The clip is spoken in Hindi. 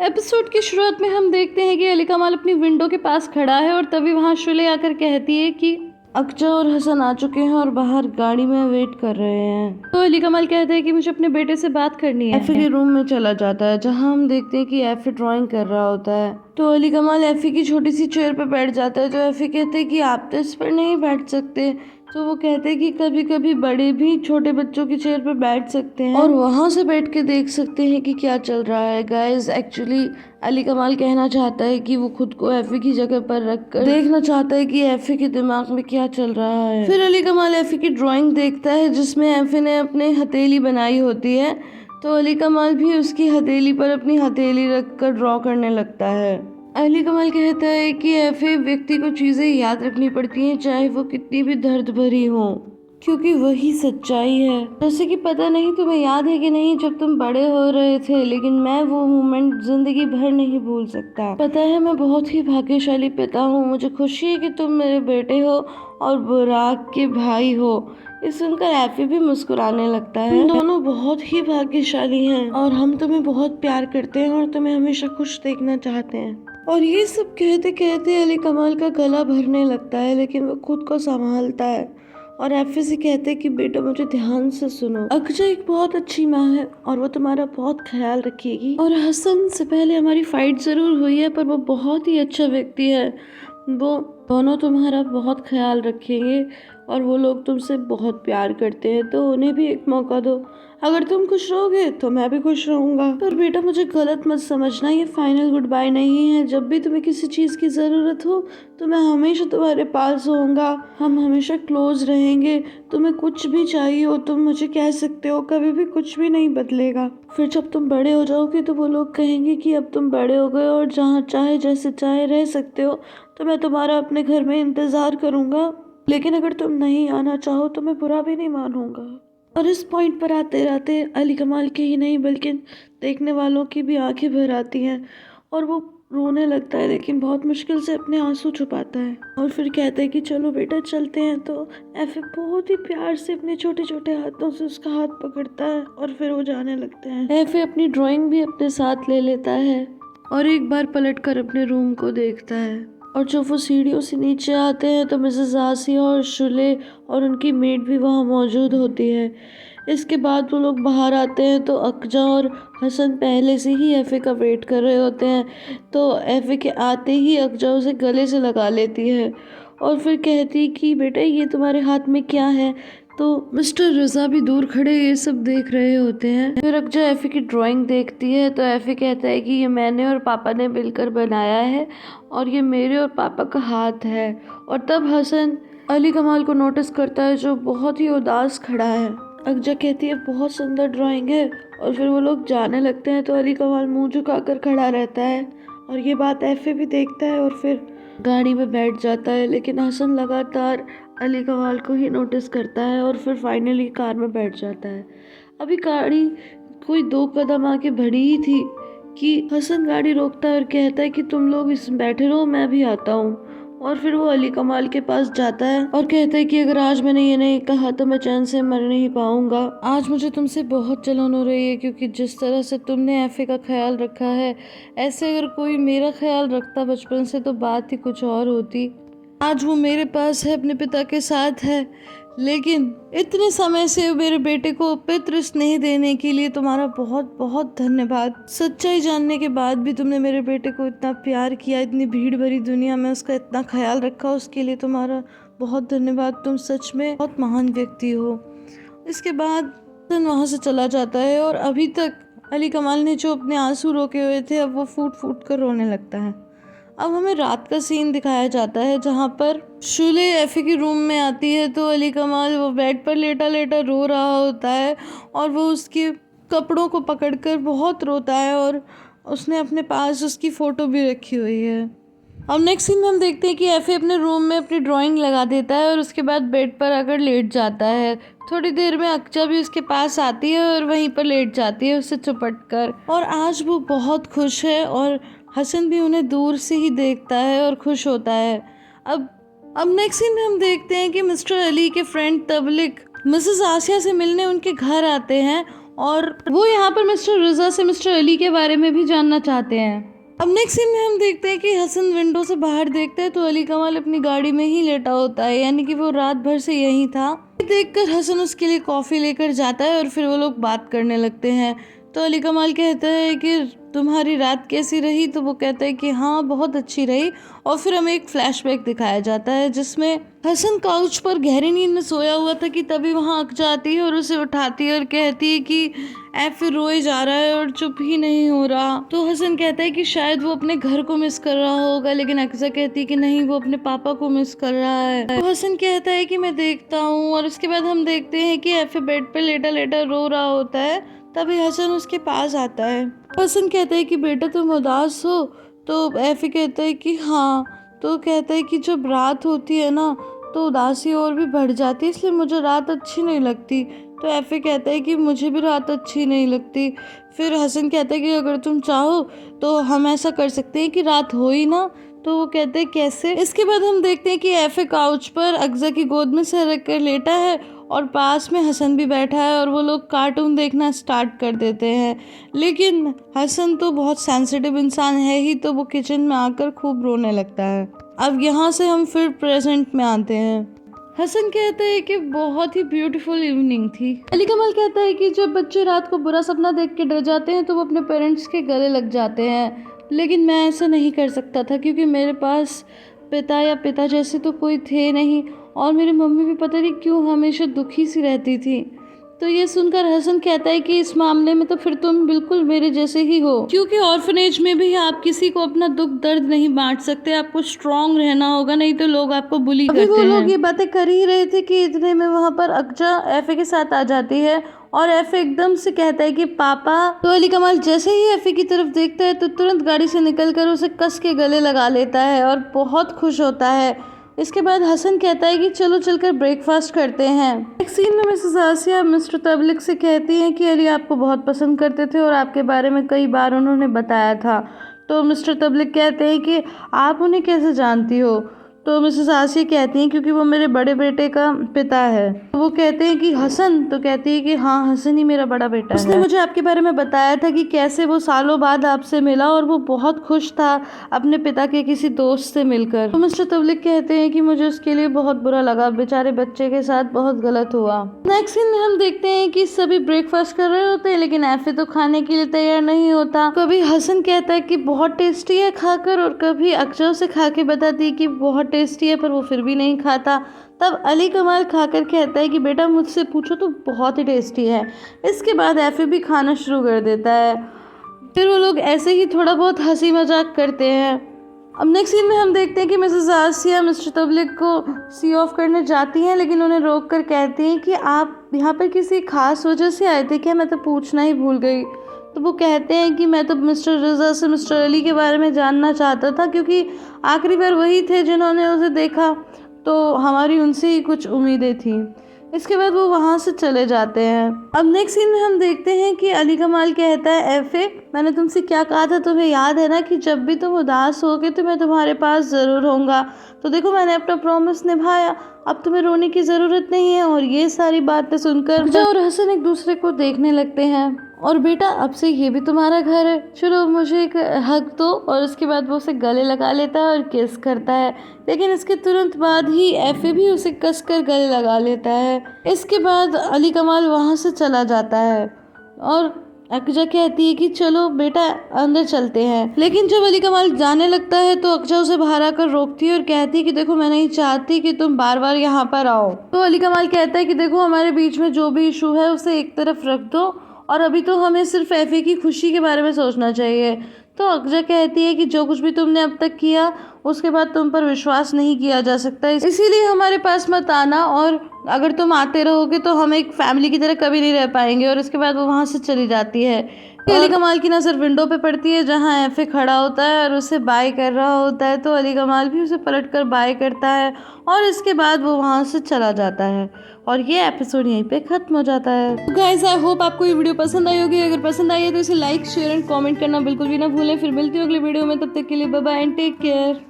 एपिसोड की शुरुआत में हम देखते हैं कि अली कमाल अपनी विंडो के पास खड़ा है और तभी वहाँ शुले आकर कहती है कि अक्जा और हसन आ चुके हैं और बाहर गाड़ी में वेट कर रहे हैं। तो अली कमाल कहता है कि मुझे अपने बेटे से बात करनी है। एफी के रूम में चला जाता है जहाँ हम देखते हैं कि एफी ड्राइंग कर रहा होता है। तो अली कमाल एफी की छोटी सी चेयर पर बैठ जाता है। तो एफी कहते हैं कि आप तो इस पर नहीं बैठ सकते। तो वो कहते हैं कि कभी कभी बड़े भी छोटे बच्चों की चेयर पर बैठ सकते हैं और वहां से बैठ के देख सकते हैं कि क्या चल रहा है। गाइस, एक्चुअली अली कमाल कहना चाहता है कि वो खुद को एफी की जगह पर रखकर देखना चाहता है कि एफी के दिमाग में क्या चल रहा है। फिर अली कमाल एफी की ड्राइंग देखता है जिसमें एफी ने अपने हथेली बनाई होती है। तो अली कमाल भी उसकी हथेली पर अपनी हथेली रखकर ड्रॉ करने लगता है। अली कमाल कहता है कि ऐसे व्यक्ति को चीजें याद रखनी पड़ती हैं चाहे वो कितनी भी दर्द भरी हो, क्योंकि वही सच्चाई है। जैसे कि पता नहीं तुम्हें याद है कि नहीं, जब तुम बड़े हो रहे थे, लेकिन मैं वो मोमेंट जिंदगी भर नहीं भूल सकता। पता है मैं बहुत ही भाग्यशाली पिता हूँ। मुझे खुशी है कि तुम मेरे बेटे हो और बुराक के भाई हो। इस सुनकर एफी भी मुस्कुराने लगता है। हम दोनों बहुत ही भाग्यशाली हैं और हम तुम्हें बहुत प्यार करते हैं और तुम्हें हमेशा खुश देखना चाहते हैं। और ये सब कहते कहते अली कमाल का गला भरने लगता है, लेकिन वो खुद को संभालता है और एफी से कहते हैं कि बेटा मुझे ध्यान से सुनो। अक्जा एक बहुत अच्छी माँ है और वो तुम्हारा बहुत ख्याल रखेगी। और हसन से पहले हमारी फाइट जरूर हुई है पर वो बहुत ही अच्छा व्यक्ति है। वो दोनों तुम्हारा बहुत ख्याल रखेंगे और वो लोग तुमसे बहुत प्यार करते हैं, तो उन्हें भी एक मौका दो। अगर तुम खुश रहोगे तो मैं भी खुश रहूंगा। पर बेटा मुझे गलत मत समझना, ये फाइनल गुड बाय नहीं है। जब भी तुम्हें किसी चीज की जरूरत हो तो मैं हमेशा तुम्हारे पास होऊंगा। हम हमेशा क्लोज रहेंगे। तुम्हें कुछ भी चाहिए हो तुम मुझे कह सकते हो, कभी भी कुछ भी नहीं बदलेगा। फिर जब तुम बड़े हो जाओगे तो वो लोग कहेंगे कि अब तुम बड़े हो गए और जहाँ चाहे जैसे चाहे रह सकते हो, तो मैं तुम्हारा अपने घर में इंतजार करूंगा। लेकिन अगर तुम नहीं आना चाहो तो मैं बुरा भी नहीं मानूंगा। और इस पॉइंट पर आते रहते अली कमाल की ही नहीं बल्कि देखने वालों की भी आंखें भर आती हैं और वो रोने लगता है, लेकिन बहुत मुश्किल से अपने आंसू छुपाता है और फिर कहता है कि चलो बेटा चलते हैं। तो एफे बहुत ही प्यार से अपने छोटे छोटे हाथों से उसका हाथ पकड़ता है और फिर वो जाने लगते हैं। एफे अपनी ड्राइंग भी अपने साथ ले लेता है और एक बार पलटकर अपने रूम को देखता है। और जब वो सीढ़ियों से नीचे आते हैं तो मिसेस आसिया और शुले और उनकी मेड भी वहाँ मौजूद होती है। इसके बाद वो लोग बाहर आते हैं तो अक्जा और हसन पहले से ही एफे का वेट कर रहे होते हैं। तो एफे के आते ही अक्जा उसे गले से लगा लेती है और फिर कहती कि बेटा ये तुम्हारे हाथ में क्या है। तो मिस्टर रजा भी दूर खड़े ये सब देख रहे होते हैं। फिर अक्जा एफी की ड्राइंग देखती है तो एफी कहता है कि ये मैंने और पापा ने मिलकर बनाया है और ये मेरे और पापा का हाथ है। और तब हसन अली कमाल को नोटिस करता है जो बहुत ही उदास खड़ा है। अक्जा कहती है बहुत सुंदर ड्राइंग है और फिर वो लोग जाने लगते हैं तो अली कमाल मुंह झुकाकर खड़ा रहता है और ये बात एफे भी देखता है और फिर गाड़ी में बैठ जाता है। लेकिन हसन लगातार अली कमाल को ही नोटिस करता है और फिर फाइनली कार में बैठ जाता है। अभी गाड़ी कोई 2 कदम आके बढ़ी ही थी कि हसन गाड़ी रोकता है और कहता है कि तुम लोग इस बैठे रहो, मैं भी आता हूँ। और फिर वो अली कमाल के पास जाता है और कहता है कि अगर आज मैंने ये नहीं कहा तो मैं चैन से मर नहीं पाऊंगा। आज मुझे तुमसे बहुत जलन हो रही है क्योंकि जिस तरह से तुमने एफे का ख्याल रखा है, ऐसे अगर कोई मेरा ख्याल रखता बचपन से तो बात ही कुछ और होती। आज वो मेरे पास है, अपने पिता के साथ है, लेकिन इतने समय से मेरे बेटे को पितृ स्नेह देने के लिए तुम्हारा बहुत बहुत धन्यवाद। सच्चाई जानने के बाद भी तुमने मेरे बेटे को इतना प्यार किया, इतनी भीड़ भरी दुनिया में उसका इतना ख्याल रखा, उसके लिए तुम्हारा बहुत धन्यवाद। तुम सच में बहुत महान व्यक्ति हो। इसके बाद वहाँ से चला जाता है और अभी तक अली कमाल ने जो अपने आंसू रोके हुए थे अब वो फूट फूट कर रोने लगता है। अब हमें रात का सीन दिखाया जाता है जहाँ पर शुले एफे के रूम में आती है तो अली कमाल वो बेड पर लेटा लेटा रो रहा होता है और वो उसके कपड़ों को पकड़कर बहुत रोता है और उसने अपने पास उसकी फ़ोटो भी रखी हुई है। अब नेक्स्ट सीन में हम देखते हैं कि एफे अपने रूम में अपनी ड्राइंग लगा देता है और उसके बाद बेड पर आकर लेट जाता है। थोड़ी देर में अक्जा भी उसके पास आती है और वहीं पर लेट जाती है उससे चिपट कर। और आज वो बहुत खुश है और हसन भी उन्हें दूर से ही देखता है और खुश होता है। अब नेक्स्ट सीन में हम देखते हैं कि मिस्टर अली के फ्रेंड तबलिक मिसेस आसिया से मिलने उनके घर आते हैं और वो यहाँ पर मिस्टर रज़ा से मिस्टर अली के बारे में भी जानना चाहते हैं। अब नेक्स्ट सीन में हम देखते हैं कि हसन विंडो से बाहर देखता है तो अली कमाल अपनी गाड़ी में ही लेटा होता है, यानी कि वो रात भर से यहीं था। देखकर हसन उसके लिए कॉफ़ी लेकर जाता है और फिर वो लोग बात करने लगते हैं। तो अली कमाल कहता है कि तुम्हारी रात कैसी रही, तो वो कहता है कि हाँ बहुत अच्छी रही। और फिर हमें एक फ्लैशबैक दिखाया जाता है जिसमें हसन काउच पर गहरी नींद में सोया हुआ था कि तभी वहाँ अक्जा आती है और उसे उठाती है और कहती है कि फिर रोए जा रहा है और चुप ही नहीं हो रहा। तो हसन कहता है कि शायद वो अपने घर को मिस कर रहा होगा, लेकिन अक्जा कहती है कि नहीं, वो अपने पापा को मिस कर रहा है। तो हसन कहता है कि मैं देखता हूँ। और उसके बाद हम देखते हैं कि एफे बेड पे लेटा लेटा रो रहा होता है। तभी हसन उसके पास आता है। हसन कहता है कि बेटा तुम उदास हो, तो एफे कहता है कि हाँ। तो कहता है कि जब रात होती है ना तो उदासी और भी बढ़ जाती है, इसलिए मुझे रात अच्छी नहीं लगती। तो एफे कहता है कि मुझे भी रात अच्छी नहीं लगती। फिर हसन कहता है कि अगर तुम चाहो तो हम ऐसा कर सकते हैं कि रात हो ही ना। तो वो कहते हैं कैसे। इसके बाद हम देखते हैं कि एफे काउच पर अक्जा की गोद में सर रख कर लेटा है और पास में हसन भी बैठा है और वो लोग कार्टून देखना स्टार्ट कर देते हैं। लेकिन हसन तो बहुत सेंसिटिव इंसान है ही, तो वो किचन में आकर खूब रोने लगता है। अब यहाँ से हम फिर प्रेजेंट में आते हैं। हसन कहता है कि बहुत ही ब्यूटीफुल इवनिंग थी। अली कमाल कहता है कि जब बच्चे रात को बुरा सपना देख के डर जाते हैं तो वो अपने पेरेंट्स के गले लग जाते हैं, लेकिन मैं ऐसा नहीं कर सकता था क्योंकि मेरे पास पिता या पिता जैसे तो कोई थे नहीं और मेरी मम्मी भी पता नहीं क्यों हमेशा दुखी सी रहती थी। तो ये सुनकर हसन कहता है कि इस मामले में तो फिर तुम बिल्कुल मेरे जैसे ही हो, क्योंकि ऑर्फनेज में भी आप किसी को अपना दुख दर्द नहीं बांट सकते, आपको स्ट्रांग रहना होगा, नहीं तो लोग आपको बुली करते हैं। वो लोग ये बातें कर ही रहे थे कि इतने में वहाँ पर अक्जा एफे के साथ आ जाती है और एफे एकदम से कहता है कि पापा। तो अली कमाल जैसे ही एफे की तरफ देखता है तो तुरंत गाड़ी से निकलकर उसे कस के गले लगा लेता है और बहुत खुश होता है। इसके बाद हसन कहता है कि चलो चलकर ब्रेकफास्ट करते हैं। एक सीन में मिसेस आसिया मिस्टर तबलिक से कहती हैं कि अली आपको बहुत पसंद करते थे और आपके बारे में कई बार उन्होंने बताया था। तो मिस्टर तबलिक कहते हैं कि आप उन्हें कैसे जानती हो। तो मिसेस आसिया कहती हैं क्योंकि वो मेरे बड़े बेटे का पिता है। तो वो कहते हैं कि हसन। तो कहती है कि हाँ हसन ही मेरा बड़ा बेटा है। उसने मुझे आपके बारे में बताया था कि कैसे वो सालों बाद आपसे मिला और वो बहुत खुश था अपने पिता के किसी दोस्त से मिलकर। तो मिस्टर तबलिक कहते हैं कि मुझे उसके लिए बहुत बुरा लगा, बेचारे बच्चे के साथ बहुत गलत हुआ। नेक्स्ट सीन में हम देखते हैं कि सभी ब्रेकफास्ट कर रहे होते हैं लेकिन एफे तो खाने के लिए तैयार नहीं होता। कभी हसन कहता है कि बहुत टेस्टी है खाकर और कभी अक्जा उसे खा के बताती है कि बहुत टेस्टी है, पर वो फिर भी नहीं खाता। तब अली कमाल खाकर कहता है कि बेटा मुझसे पूछो तो बहुत ही टेस्टी है। इसके बाद एफे भी खाना शुरू कर देता है। फिर वो लोग ऐसे ही थोड़ा बहुत हंसी मजाक करते हैं। अब नेक्स्ट सीन में हम देखते हैं कि मिसेस आसिया मिस्टर तबलिक को सी ऑफ करने जाती हैं लेकिन उन्हें रोक कर कहती हैं कि आप यहाँ पर किसी खास वजह से आए थे क्या, मैं तो पूछना ही भूल गई। तो वो कहते हैं कि मैं तो मिस्टर रज़ा से मिस्टर अली के बारे में जानना चाहता था क्योंकि आखिरी बार वही थे जिन्होंने उसे देखा, तो हमारी उनसे ही कुछ उम्मीदें थी। इसके बाद वो वहाँ से चले जाते हैं। अब नेक्स्ट सीन में हम देखते हैं कि अली कमाल कहता है एफे मैंने तुमसे क्या कहा था, तुम्हें याद है ना कि जब भी तुम उदास होगे तो मैं तुम्हारे पास ज़रूर होऊंगा। तो देखो मैंने अपना प्रॉमिस निभाया, अब तुम्हें रोने की ज़रूरत नहीं है। और ये सारी बातें सुनकर अक्जा और हसन एक दूसरे को देखने लगते हैं। और बेटा अब से ये भी तुम्हारा घर है, चलो मुझे एक हक दो। और उसके बाद वो उसे गले लगा लेता है और किस करता है, लेकिन इसके तुरंत बाद ही एफे भी उसे कस कर गले लगा लेता है। इसके बाद अली कमाल वहाँ से चला जाता है और अक्जा कहती है कि चलो बेटा अंदर चलते हैं। लेकिन जब अली कमाल जाने लगता है तो अक्जा उसे बाहर आकर रोकती है और कहती है कि देखो मैं नहीं चाहती कि तुम बार बार यहाँ पर आओ। तो अली कमाल कहता है कि देखो हमारे बीच में जो भी इशू है उसे एक तरफ रख दो और अभी तो हमें सिर्फ एफे की खुशी के बारे में सोचना चाहिए। तो अक्जा कहती है कि जो कुछ भी तुमने अब तक किया उसके बाद तुम पर विश्वास नहीं किया जा सकता, इसीलिए हमारे पास मत आना, और अगर तुम आते रहोगे तो हम एक फैमिली की तरह कभी नहीं रह पाएंगे। और इसके बाद वो वहाँ से चली जाती है। अली कमाल की नज़र विंडो पे पड़ती है जहाँ एफे खड़ा होता है और उसे बाय कर रहा होता है। तो अली कमाल भी उसे पलटकर बाय करता है और इसके बाद वो वहाँ से चला जाता है और ये एपिसोड यहीं पे खत्म हो जाता है। तो गाइस आई होप आपको ये वीडियो पसंद आई होगी। अगर पसंद आई है तो इसे लाइक शेयर एंड कमेंट करना बिल्कुल भी ना भूलें। फिर मिलती हूँ अगले वीडियो में, तब तक के लिए bye bye and take care.